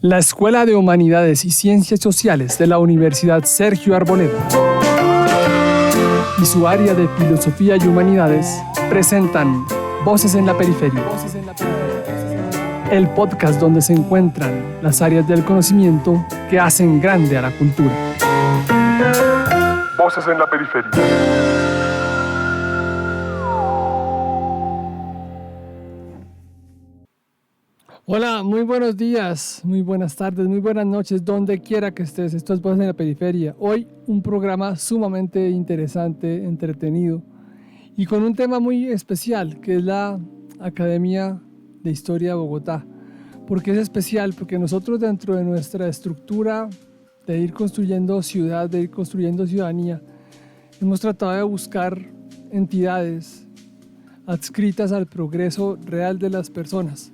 La Escuela de Humanidades y Ciencias Sociales de la Universidad Sergio Arboleda y su área de Filosofía y Humanidades presentan Voces en la Periferia, el podcast donde se encuentran las áreas del conocimiento que hacen grande a la cultura. Voces en la Periferia. Hola, muy buenos días, muy buenas tardes, muy buenas noches, donde quiera que estés. Esto es Voces en la Periferia. Hoy un programa sumamente interesante, entretenido y con un tema muy especial, que es la Academia de Historia de Bogotá. ¿Por qué es especial? Porque nosotros, dentro de nuestra estructura de ir construyendo ciudad, de ir construyendo ciudadanía, hemos tratado de buscar entidades adscritas al progreso real de las personas.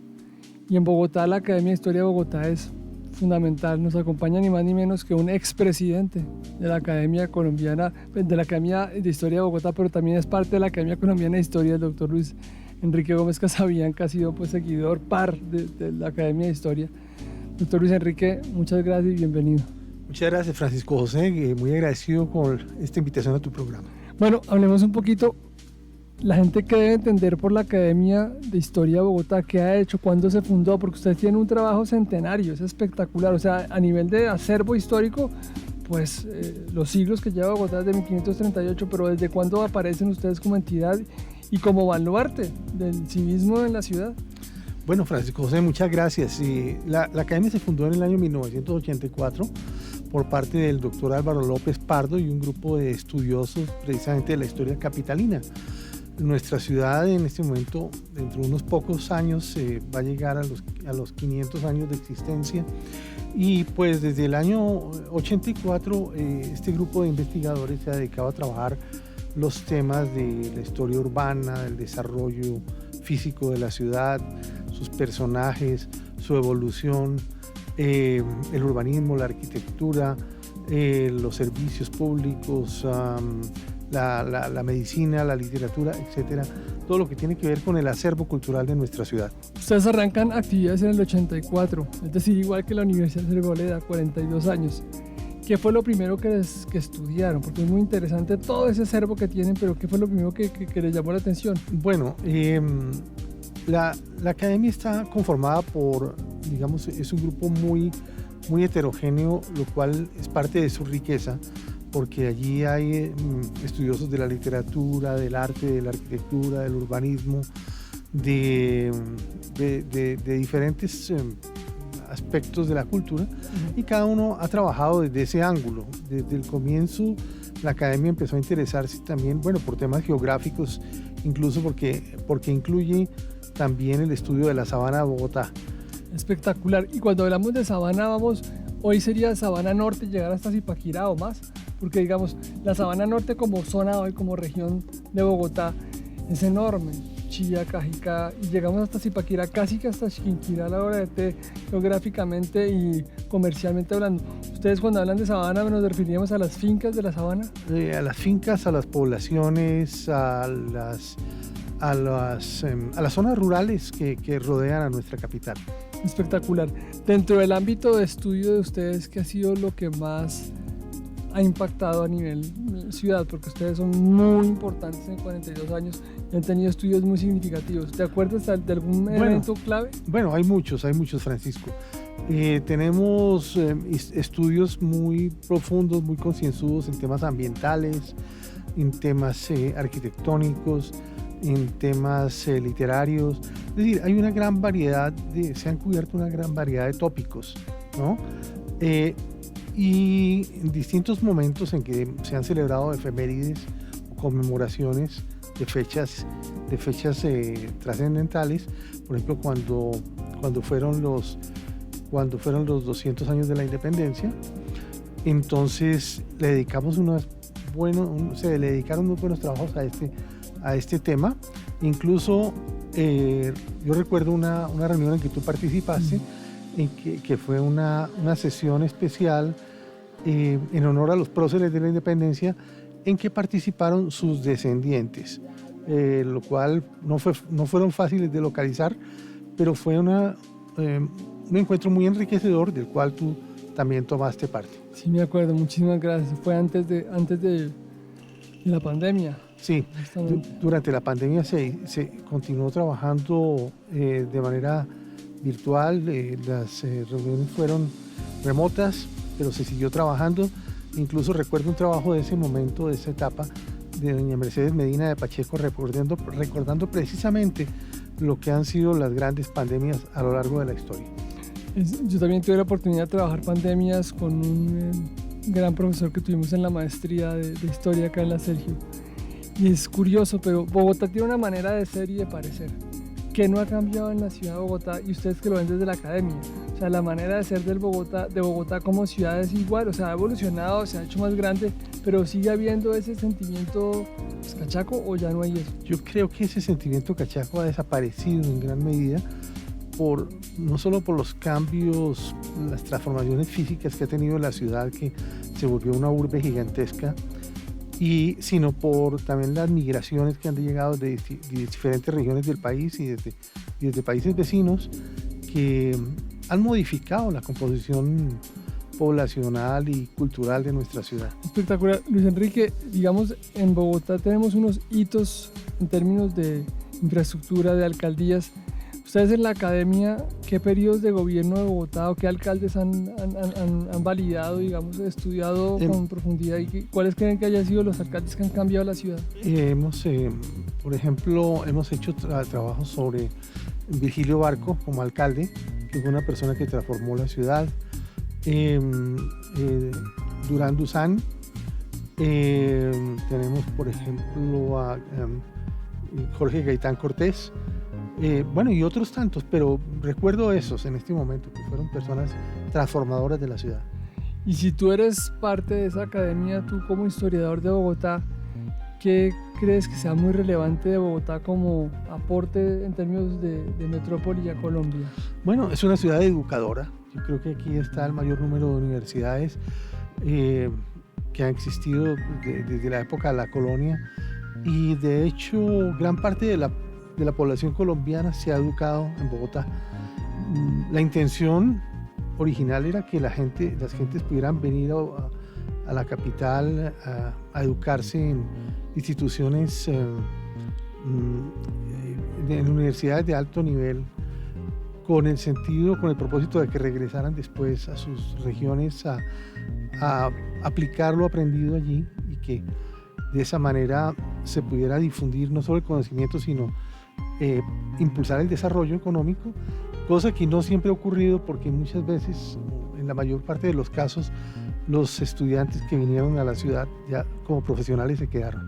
Y en Bogotá, la Academia de Historia de Bogotá es fundamental. Nos acompaña ni más ni menos que un expresidente de la Academia Colombiana, de la Academia de Historia de Bogotá, pero también es parte de la Academia Colombiana de Historia, el doctor Luis Enrique Gómez Casabian, que ha sido seguidor par de la Academia de Historia. Doctor Luis Enrique, muchas gracias y bienvenido. Muchas gracias, Francisco José, muy agradecido con esta invitación a tu programa. Bueno, hablemos un poquito. La gente que debe entender por la Academia de Historia de Bogotá, qué ha hecho, cuándo se fundó, porque ustedes tienen un trabajo centenario, es espectacular. O sea, a nivel de acervo histórico, pues los siglos que lleva Bogotá desde 1538, pero ¿desde cuándo aparecen ustedes como entidad y como baluarte del civismo en la ciudad? Bueno, Francisco José, muchas gracias. La Academia se fundó en el año 1984 por parte del doctor Álvaro López Pardo y un grupo de estudiosos precisamente de la historia capitalina. Nuestra ciudad en este momento, dentro de unos pocos años, va a llegar a los 500 años de existencia, y pues desde el año 84 este grupo de investigadores se ha dedicado a trabajar los temas de la historia urbana, del desarrollo físico de la ciudad, sus personajes, su evolución, el urbanismo, la arquitectura, los servicios públicos, la medicina, la literatura, etcétera, todo lo que tiene que ver con el acervo cultural de nuestra ciudad. Ustedes arrancan actividades en el 84, es decir, igual que la Universidad de Arboleda, 42 años. ¿Qué fue lo primero que estudiaron? Porque es muy interesante todo ese acervo que tienen, pero ¿qué fue lo primero que les llamó la atención? Bueno, la academia está conformada por, digamos, es un grupo muy heterogéneo, lo cual es parte de su riqueza, porque allí hay estudiosos de la literatura, del arte, de la arquitectura, del urbanismo, de diferentes aspectos de la cultura, y cada uno ha trabajado desde ese ángulo. Desde el comienzo la academia empezó a interesarse también, bueno, por temas geográficos, incluso porque incluye también el estudio de la sabana de Bogotá. Espectacular. Y cuando hablamos de sabana, hoy sería Sabana Norte, llegar hasta Zipaquirá o más, porque digamos, la Sabana Norte como zona hoy, como región de Bogotá, es enorme. Chía, Cajicá, y llegamos hasta Zipaquirá, casi que hasta Chiquinquirá a la hora de té, geográficamente y comercialmente hablando. Ustedes, cuando hablan de sabana, ¿nos referíamos a las fincas de la sabana? A las fincas, a las poblaciones, a las zonas rurales que rodean a nuestra capital. Espectacular. Dentro del ámbito de estudio de ustedes, ¿qué ha sido lo que más ha impactado a nivel ciudad? Porque ustedes son muy importantes en 42 años y han tenido estudios muy significativos. ¿Te acuerdas de algún evento clave? Bueno, hay muchos, Francisco. Tenemos estudios muy profundos, muy concienzudos en temas ambientales, en temas arquitectónicos, en temas literarios. Es decir, hay una gran variedad, se han cubierto una gran variedad de tópicos, ¿no? Y en distintos momentos en que se han celebrado efemérides o conmemoraciones de fechas trascendentales, por ejemplo, cuando fueron los 200 años de la independencia, entonces le dedicaron unos buenos trabajos a este tema. Incluso yo recuerdo una reunión en que tú participaste, que fue una sesión especial en honor a los próceres de la independencia, en que participaron sus descendientes, lo cual no fueron fáciles de localizar, pero fue un encuentro muy enriquecedor del cual tú también tomaste parte. Sí, me acuerdo, muchísimas gracias. Fue antes de la pandemia. Sí, durante la pandemia se continuó trabajando de manera virtual, las reuniones fueron remotas, pero se siguió trabajando. Incluso recuerdo un trabajo de ese momento, de esa etapa, de doña Mercedes Medina de Pacheco, recordando precisamente lo que han sido las grandes pandemias a lo largo de la historia. Yo también tuve la oportunidad de trabajar pandemias con un gran profesor que tuvimos en la maestría de historia acá en la Sergio. Y es curioso, pero Bogotá tiene una manera de ser y de parecer que no ha cambiado en la ciudad de Bogotá, y ustedes que lo ven desde la academia. O sea, la manera de ser de Bogotá como ciudad es igual, o sea, ha evolucionado, se ha hecho más grande, pero sigue habiendo ese sentimiento cachaco, ¿o ya no hay eso? Yo creo que ese sentimiento cachaco ha desaparecido en gran medida, no solo por los cambios, las transformaciones físicas que ha tenido la ciudad, que se volvió una urbe gigantesca, sino por también las migraciones que han llegado de diferentes regiones del país y desde países vecinos, que han modificado la composición poblacional y cultural de nuestra ciudad. Espectacular. Luis Enrique, digamos, en Bogotá tenemos unos hitos en términos de infraestructura, de alcaldías. Ustedes en la academia, ¿qué periodos de gobierno de Bogotá o qué alcaldes han validado, digamos, estudiado con profundidad, y cuáles creen que hayan sido los alcaldes que han cambiado la ciudad? Por ejemplo, hemos hecho trabajos sobre Virgilio Barco como alcalde, que fue una persona que transformó la ciudad. Durán Duzán. Tenemos, por ejemplo, a Jorge Gaitán Cortés. Bueno, y otros tantos, pero recuerdo esos en este momento, que fueron personas transformadoras de la ciudad. Y si tú eres parte de esa academia, tú como historiador de Bogotá, ¿qué crees que sea muy relevante de Bogotá como aporte en términos de metrópoli a Colombia? Bueno, es una ciudad educadora. Yo creo que aquí está el mayor número de universidades que han existido desde la época de la colonia, y de hecho gran parte de la población colombiana se ha educado en Bogotá. La intención original era que las gentes pudieran venir a la capital a educarse en instituciones, en universidades de alto nivel, con el propósito de que regresaran después a sus regiones a aplicar lo aprendido allí, y que de esa manera se pudiera difundir no solo el conocimiento, sino impulsar el desarrollo económico, cosa que no siempre ha ocurrido, porque muchas veces, en la mayor parte de los casos, los estudiantes que vinieron a la ciudad ya como profesionales se quedaron.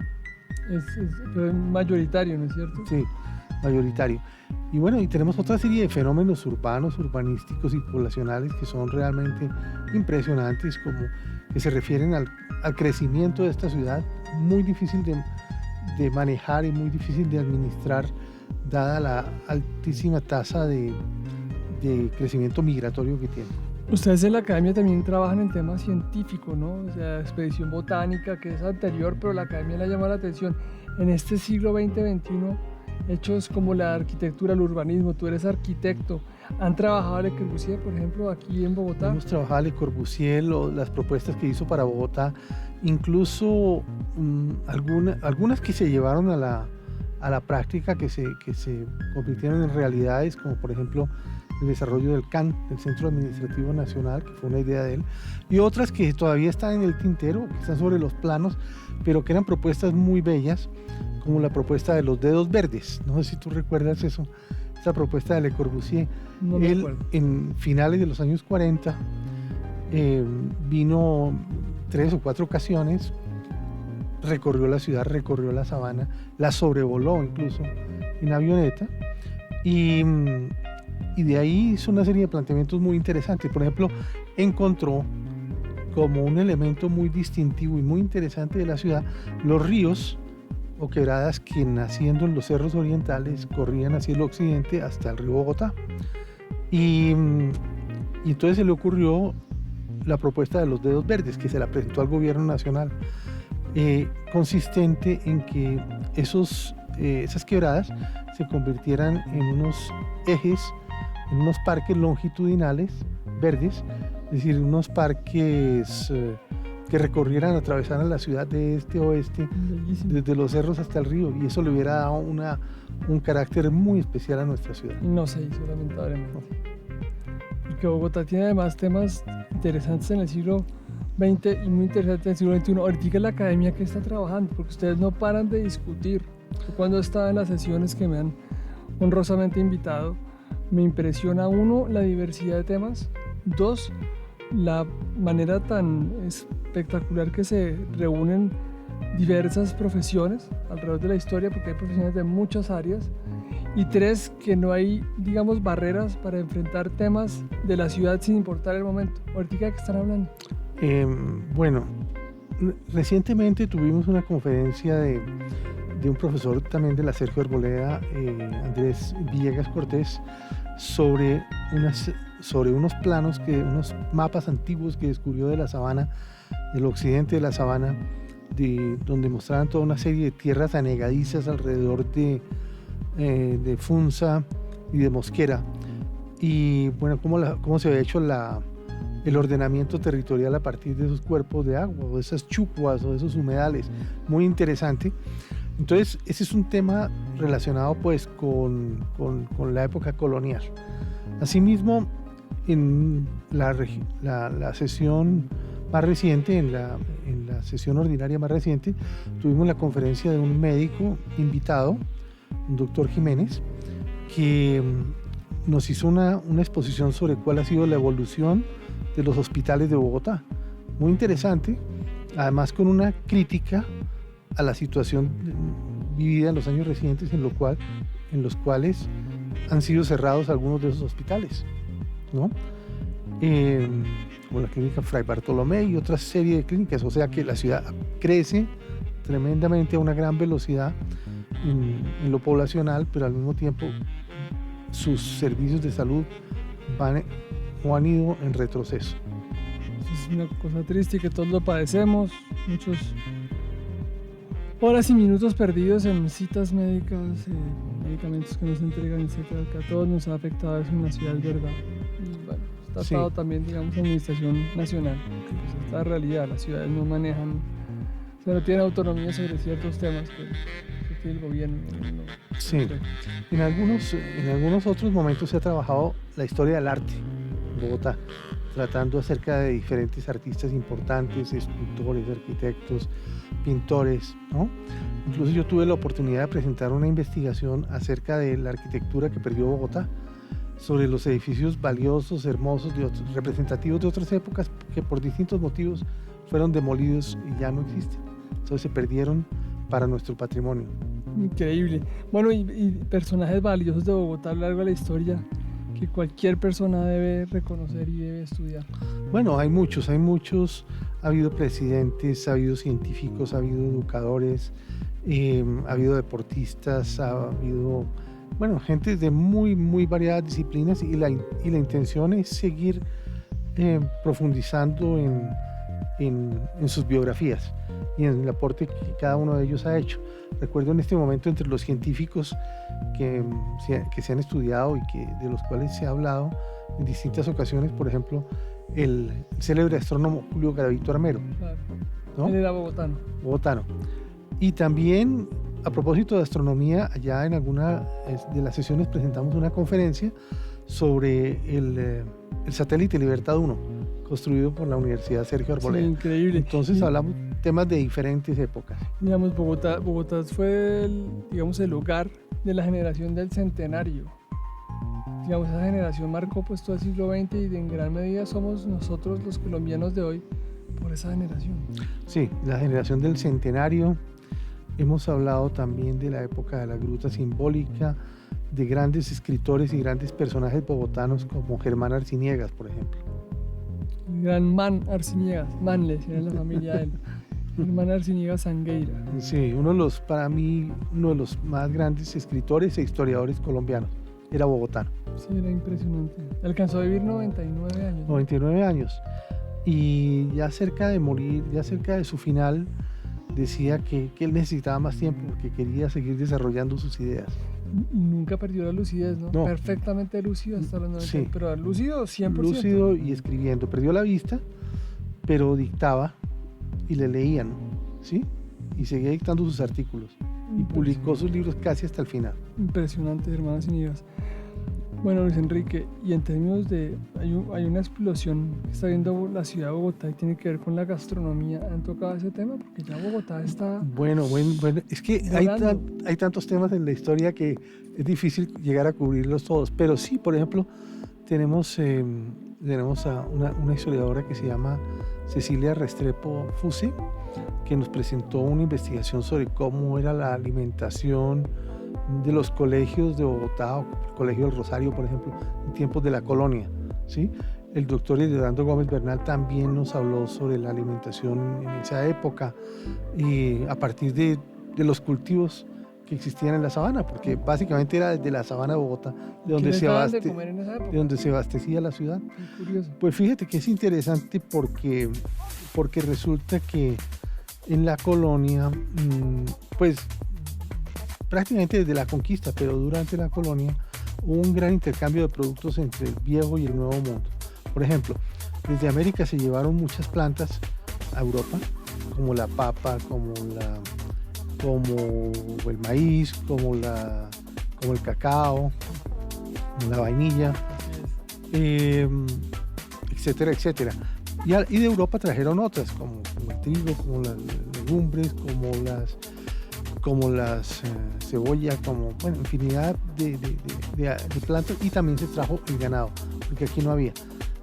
Pero es mayoritario, ¿no es cierto? Sí, mayoritario. Y bueno, y tenemos otra serie de fenómenos urbanos, urbanísticos y poblacionales que son realmente impresionantes, como que se refieren al crecimiento de esta ciudad, muy difícil de manejar y muy difícil de administrar, dada la altísima tasa de crecimiento migratorio que tiene. Ustedes en la academia también trabajan en temas científicos, ¿no? O sea, expedición botánica, que es anterior, pero la academia le llama la atención. En este siglo XX-XXI, hechos como la arquitectura, el urbanismo, tú eres arquitecto, ¿han trabajado a Le Corbusier, por ejemplo, aquí en Bogotá? Hemos trabajado a Le Corbusier, las propuestas que hizo para Bogotá, incluso algunas que se llevaron a la práctica, que se convirtieron en realidades, como por ejemplo el desarrollo del CAN, el Centro Administrativo Nacional, que fue una idea de él, y otras que todavía están en el tintero, que están sobre los planos, pero que eran propuestas muy bellas, como la propuesta de los dedos verdes. No sé si tú recuerdas eso, esa propuesta de Le Corbusier. No me acuerdo. En finales de los años 40 vino 3 o 4 ocasiones, recorrió la ciudad, recorrió la sabana, la sobrevoló incluso en avioneta, y de ahí hizo una serie de planteamientos muy interesantes. Por ejemplo, encontró como un elemento muy distintivo y muy interesante de la ciudad los ríos o quebradas que, naciendo en los cerros orientales, corrían hacia el occidente hasta el río Bogotá. Y entonces se le ocurrió la propuesta de los dedos verdes, que se la presentó al gobierno nacional, consistente en que esas quebradas se convirtieran en unos ejes en unos parques longitudinales verdes, es decir, unos parques que recorrieran, atravesaran la ciudad de este a oeste, Bellísimo. desde los cerros hasta el río, y eso le hubiera dado un carácter muy especial a nuestra ciudad. Y no se hizo, lamentablemente. Porque Bogotá tiene además temas interesantes en el siglo XX y muy interesantes en el siglo XXI. Ahorita la academia que está trabajando, porque ustedes no paran de discutir. Yo cuando estaba en las sesiones que me han honrosamente invitado, me impresiona, uno, la diversidad de temas, dos, la manera tan espectacular que se reúnen diversas profesiones alrededor de la historia, porque hay profesiones de muchas áreas, y tres, que no hay, digamos, barreras para enfrentar temas de la ciudad sin importar el momento. Ahorita, ¿de qué están hablando? Bueno, recientemente tuvimos una conferencia de un profesor también de la Sergio Arboleda, Andrés Villegas Cortés, sobre unos planos, unos mapas antiguos que descubrió de la sabana, del occidente de la sabana, donde mostraban toda una serie de tierras anegadizas alrededor de Funza y de Mosquera, y bueno, cómo se había hecho el ordenamiento territorial a partir de esos cuerpos de agua, o de esas chucuas, o de esos humedales. Muy interesante. Entonces, ese es un tema relacionado pues con la época colonial. Asimismo, en la sesión más reciente, en la sesión ordinaria más reciente, tuvimos la conferencia de un médico invitado, un doctor Jiménez, que nos hizo una exposición sobre cuál ha sido la evolución de los hospitales de Bogotá. Muy interesante, además con una crítica a la situación vivida en los años recientes en los cuales han sido cerrados algunos de esos hospitales, ¿no? Como la clínica Fray Bartolomé y otra serie de clínicas. O sea que la ciudad crece tremendamente a una gran velocidad en lo poblacional, pero al mismo tiempo sus servicios de salud han ido en retroceso. Es una cosa triste que todos lo padecemos, muchos horas y minutos perdidos en citas médicas, medicamentos que nos entregan, etcétera, que a todos nos ha afectado eso en la ciudad, es verdad. Y bueno, está Sí. atado también, digamos, en administración nacional, que pues, esta realidad, las ciudades no manejan, o sea, no tienen autonomía sobre ciertos temas que tiene el gobierno. No Sí. sé. En algunos otros momentos se ha trabajado la historia del arte en Bogotá, tratando acerca de diferentes artistas importantes, escultores, arquitectos, pintores, ¿no? Incluso yo tuve la oportunidad de presentar una investigación acerca de la arquitectura que perdió Bogotá, sobre los edificios valiosos, hermosos, representativos de otras épocas que por distintos motivos fueron demolidos y ya no existen. Entonces se perdieron para nuestro patrimonio. Increíble. Bueno, y personajes valiosos de Bogotá a lo largo de la historia que cualquier persona debe reconocer y debe estudiar. Bueno, hay muchos. Ha habido presidentes, ha habido científicos, ha habido educadores, ha habido deportistas, ha habido, bueno, gente de muy, muy variadas disciplinas, y la intención es seguir profundizando en sus biografías y en el aporte que cada uno de ellos ha hecho. Recuerdo en este momento, entre los científicos que se han estudiado y de los cuales se ha hablado en distintas ocasiones, por ejemplo, el célebre astrónomo Julio Garavito Armero, Claro. ¿no? Él era bogotano. Bogotano. Y también, a propósito de astronomía, allá en alguna de las sesiones presentamos una conferencia sobre el satélite Libertad 1, construido por la Universidad Sergio Arboleda. Sí, increíble. Entonces hablamos temas de diferentes épocas. Digamos, Bogotá fue el hogar de la generación del centenario. Digamos, esa generación marcó pues todo el siglo XX, y en gran medida somos nosotros los colombianos de hoy por esa generación. Sí, la generación del centenario. Hemos hablado también de la época de la gruta simbólica, de grandes escritores y grandes personajes bogotanos como Germán Arciniegas, por ejemplo. El gran Man Arciniegas, Man le decían en la familia de él. Germán Arciniegas Angueira. Sí, para mí, uno de los más grandes escritores e historiadores colombianos. Era bogotano. Sí, era impresionante. Alcanzó a vivir 99 años. 99 años. Y ya cerca de morir, ya cerca de su final, decía que él necesitaba más tiempo porque quería seguir desarrollando sus ideas. Y nunca perdió la lucidez, ¿no? No. Perfectamente lúcido hasta los 90, Sí. pero lúcido 100%. Lúcido y escribiendo. Perdió la vista, pero dictaba y le leían, ¿sí? Y seguía dictando sus artículos. Y publicó sus libros casi hasta el final. Impresionante, hermanos y amigas. Bueno, Luis Enrique, y en términos de... Hay una explosión que está viendo la ciudad de Bogotá y tiene que ver con la gastronomía. ¿Han tocado ese tema? Porque ya Bogotá está... Bueno, es que hay tantos temas en la historia que es difícil llegar a cubrirlos todos. Pero sí, por ejemplo, tenemos a una historiadora que se llama Cecilia Restrepo Fuse, que nos presentó una investigación sobre cómo era la alimentación de los colegios de Bogotá, o el Colegio del Rosario, por ejemplo, en tiempos de la colonia, ¿sí? El doctor Eduardo Gómez Bernal también nos habló sobre la alimentación en esa época y a partir de los cultivos que existían en la sabana, porque básicamente era desde la sabana de Bogotá de donde, de donde se abastecía la ciudad. Qué curioso. Pues fíjate que es interesante porque resulta que en la colonia, pues prácticamente desde la conquista, pero durante la colonia, hubo un gran intercambio de productos entre el viejo y el nuevo mundo. Por ejemplo, desde América se llevaron muchas plantas a Europa, como la papa, como el maíz, como el cacao, como la vainilla, etcétera, etcétera. Y de Europa trajeron otras, como el trigo, como las legumbres, como las cebollas, como infinidad de plantas, y también se trajo el ganado, porque aquí no había.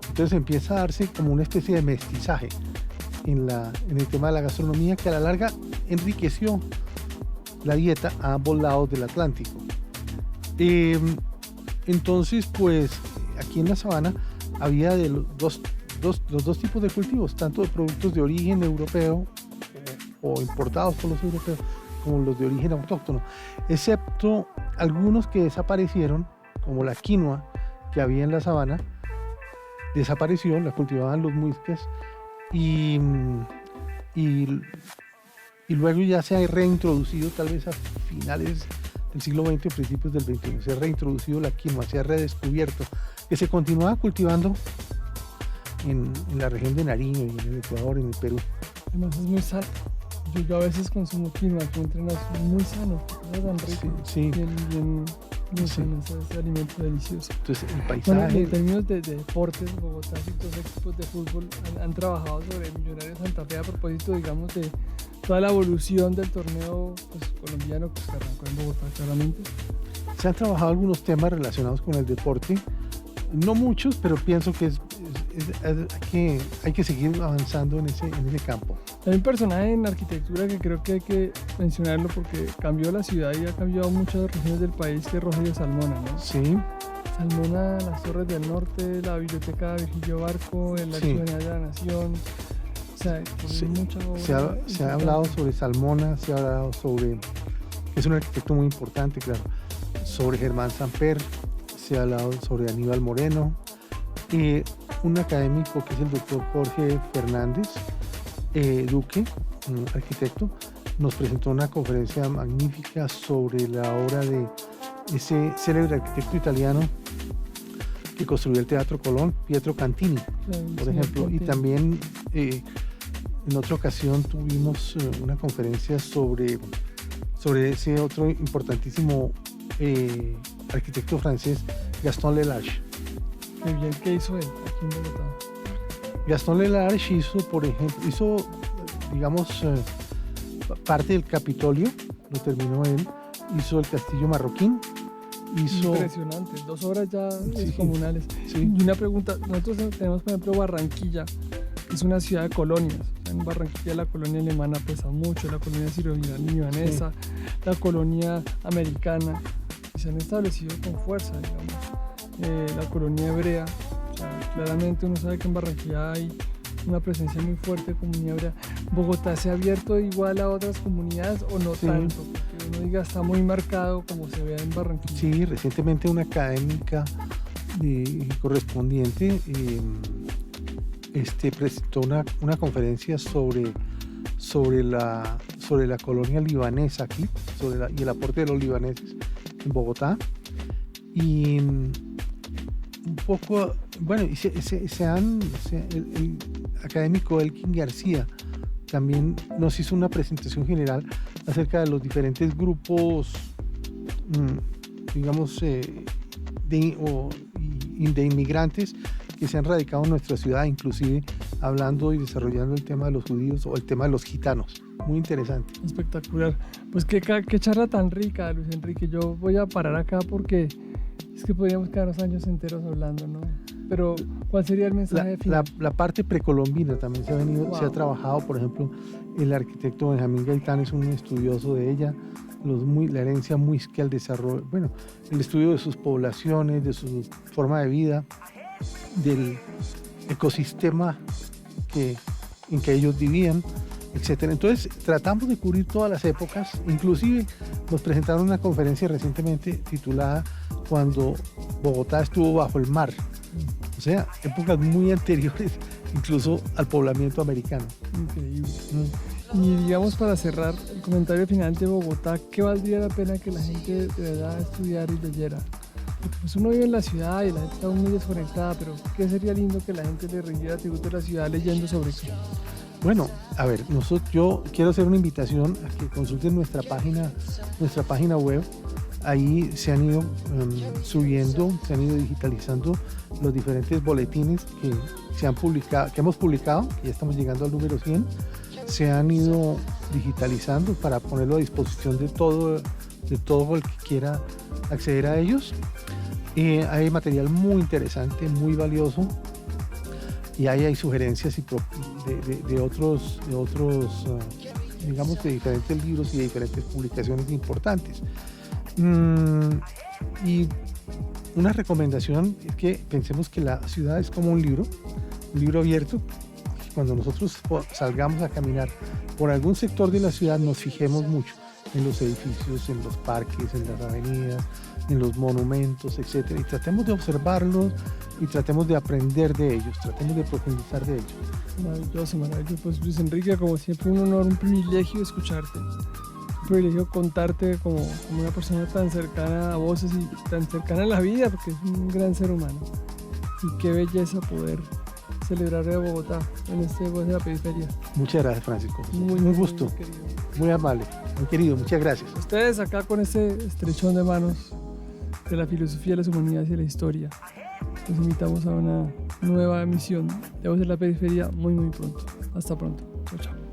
Entonces empieza a darse como una especie de mestizaje en el tema de la gastronomía, que a la larga enriqueció la dieta a ambos lados del Atlántico. Entonces, pues aquí en la sabana había los dos tipos de cultivos, tanto de productos de origen europeo o importados por los europeos, como los de origen autóctono, excepto algunos que desaparecieron, como la quinoa que había en la sabana, desapareció, la cultivaban los muiscas, y luego ya se ha reintroducido, tal vez a finales del siglo XX, principios del XXI, se ha reintroducido la quinoa, se ha redescubierto, que se continuaba cultivando en la región de Nariño y en el Ecuador, en el Perú. Además es muy sano. Yo a veces consumo quinoa, que entrenas muy sano, es tan rico, sí. bien sano, ese alimento delicioso. Entonces el paisaje... Bueno, en términos de deportes, Bogotá y todos los equipos de fútbol han trabajado sobre Millonarios Santa Fe a propósito, digamos, de toda la evolución del torneo colombiano, que arrancó en Bogotá claramente. Se han trabajado algunos temas relacionados con el deporte, no muchos, pero pienso que hay que seguir avanzando en ese campo. Hay un personaje en arquitectura que creo que hay que mencionarlo porque cambió la ciudad y ha cambiado muchas regiones del país, que es Rogelio Salmona, ¿no? Sí. Salmona, las Torres del Norte, la Biblioteca de Virgilio Barco, el Archivo de la Nación. O sea, mucha obra. Se ha hablado sobre Salmona, se ha hablado sobre... Es un arquitecto muy importante, claro. Sobre Germán Samper, se ha hablado sobre Aníbal Moreno. Un académico que es el doctor Jorge Fernández Duque, un arquitecto, nos presentó una conferencia magnífica sobre la obra de ese célebre arquitecto italiano que construyó el Teatro Colón, Pietro Cantini, por ejemplo. Y también en otra ocasión tuvimos una conferencia sobre ese otro importantísimo arquitecto francés, Gaston Lelarche. Qué bien, ¿qué hizo él aquí en Bogotá? Gaston Lelarche hizo, digamos, parte del Capitolio, lo terminó él, hizo el Castillo Marroquín, Impresionante, 2 horas ya descomunales. Sí. Y una pregunta, nosotros tenemos por ejemplo Barranquilla, que es una ciudad de colonias. En Barranquilla la colonia alemana pesa mucho, la colonia siro-libanesa, la colonia americana, y se han establecido con fuerza, digamos. La colonia hebrea, o sea, claramente uno sabe que en Barranquilla hay una presencia muy fuerte de comunidad hebrea. ¿Bogotá se ha abierto igual a otras comunidades o no tanto? Porque uno diga está muy marcado como se ve en Barranquilla. Sí, recientemente una académica correspondiente presentó una conferencia sobre la colonia libanesa aquí, y el aporte de los libaneses en Bogotá. Y un poco, bueno, el académico Elkin García también nos hizo una presentación general acerca de los diferentes grupos, digamos, de inmigrantes que se han radicado en nuestra ciudad, inclusive hablando y desarrollando el tema de los judíos o el tema de los gitanos. Muy interesante. Espectacular. Pues qué charla tan rica, Luis Enrique. Yo voy a parar acá porque es que podríamos quedarnos años enteros hablando, ¿no? Pero, ¿cuál sería el mensaje final? La parte precolombina también se ha trabajado. Por ejemplo, el arquitecto Benjamín Gaitán es un estudioso de ella, la herencia muisca, el desarrollo, bueno, el estudio de sus poblaciones, de su forma de vida, del ecosistema en que ellos vivían, etcétera. Entonces tratamos de cubrir todas las épocas. Inclusive nos presentaron una conferencia recientemente titulada Cuando Bogotá estuvo bajo el mar, o sea, épocas muy anteriores incluso al poblamiento americano. Increíble. Y digamos, para cerrar el comentario final de Bogotá, ¿qué valdría la pena que la gente de verdad estudiara y leyera? Porque pues uno vive en la ciudad y la gente está muy desconectada, pero ¿qué sería lindo que la gente le rindiera tributo a la ciudad leyendo sobre eso? Bueno, a ver, yo quiero hacer una invitación a que consulten nuestra página web. Ahí se han ido subiendo, se han ido digitalizando los diferentes boletines que hemos publicado, que ya estamos llegando al número 100. Se han ido digitalizando para ponerlo a disposición de todo el que quiera acceder a ellos. Hay material muy interesante, muy valioso, y ahí hay sugerencias de otros digamos, de diferentes libros y de diferentes publicaciones importantes. Y una recomendación es que pensemos que la ciudad es como un libro abierto. Cuando nosotros salgamos a caminar por algún sector de la ciudad, nos fijemos mucho en los edificios, en los parques, en las avenidas, en los monumentos, etcétera, y tratemos de observarlos y tratemos de aprender de ellos, tratemos de profundizar de ellos. Maravilloso. Pues Luis Enrique, como siempre, un honor, un privilegio escucharte, un privilegio contarte como una persona tan cercana a voces y tan cercana a la vida, porque es un gran ser humano. Y qué belleza poder celebrar de Bogotá en este Voz de la Periferia. Muchas gracias, Francisco. Un gusto. Muy querido. Muy amable. Muy querido, muchas gracias. Ustedes acá con este estrechón de manos de la filosofía, las humanidades y la historia. Los invitamos a una nueva emisión de Voz de la Periferia muy pronto. Hasta pronto. Chao, chao.